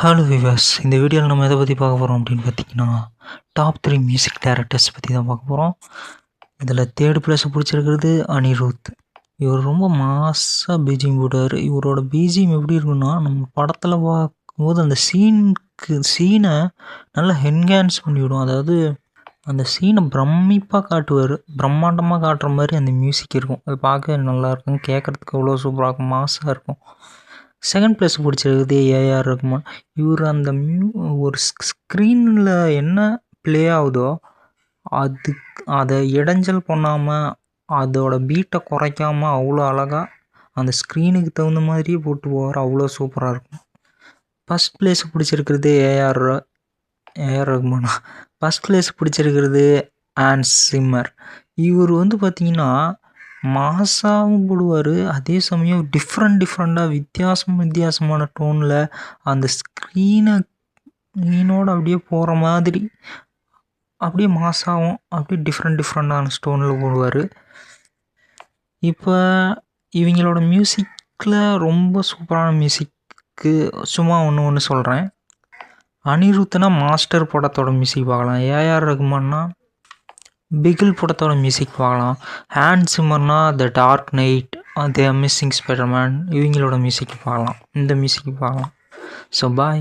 Hello viewers, இந்த வீடியோவில் நம்ம எதை பற்றி பார்க்க போகிறோம் அப்படின்னு பார்த்தீங்கன்னா, டாப் 3 மியூசிக் டைரக்டர்ஸ் பற்றி தான் பார்க்க போகிறோம். இதில் தேர்ட் பிளேஸை பிடிச்சிருக்கிறது அனிருத். இவர் ரொம்ப மாசாக பிஜிஎம் போட்டார். இவரோட பிஜிஎம் எப்படி இருக்குன்னா, நம்ம படத்தில் பார்க்கும்போது அந்த சீனை நல்லா என்ஹான்ஸ் பண்ணிவிடும். அதாவது அந்த சீனை பிரமிப்பாக காட்டுவார், பிரம்மாண்டமாக காட்டுற மாதிரி அந்த மியூசிக் இருக்கும். அது பார்க்க நல்லாயிருக்கும், கேட்குறதுக்கு அவ்வளோ சூப்பராக இருக்கும், மாசாக இருக்கும். செகண்ட் பிளேஸ் பிடிச்சிருக்குது ஏஆர் ரகுமான். இவர் அந்த ஒரு ஸ்க்ரீனில் என்ன ப்ளே ஆகுதோ அதை இடைஞ்சல் பண்ணாமல், அதோட பீட்டை குறைக்காமல் அவ்வளோ அழகாக அந்த ஸ்க்ரீனுக்கு தகுந்த மாதிரியே போட்டு போவார். அவ்வளோ சூப்பராக இருக்கும். ஃபஸ்ட் பிளேஸ் பிடிச்சிருக்கிறது ஏஆர் ரகுமானா. ஃபஸ்ட் பிளேஸ் பிடிச்சிருக்கிறது ஹான்ஸ் சிம்மர். இவர் பார்த்திங்கன்னா மாசாவும் போடுவார், அதே சமயம் டிஃப்ரெண்ட்டாக வித்தியாசமான டோனில் அந்த ஸ்க்ரீனோட அப்படியே போகிற மாதிரி அப்படியே மாசாவும் அப்படியே டிஃப்ரெண்ட்டான ஸ்டோனில் போடுவார். இப்போ இவங்களோட மியூசிக்கில் ரொம்ப சூப்பரான மியூசிக்கு சும்மா ஒன்று சொல்கிறேன். அனிருத்னா மாஸ்டர் படத்தோட மியூசிக் பார்க்கலாம். ஏஆர் ரகுமான்னா பிகில் படத்தோட மியூசிக் பார்க்கலாம். ஹான்ஸ் சிம்மர்னா the Dark Knight, the Amazing Spiderman, இவங்களோட மியூசிக் பார்க்கலாம். இந்த மியூசிக் பார்க்கலாம். ஸோ பாய்.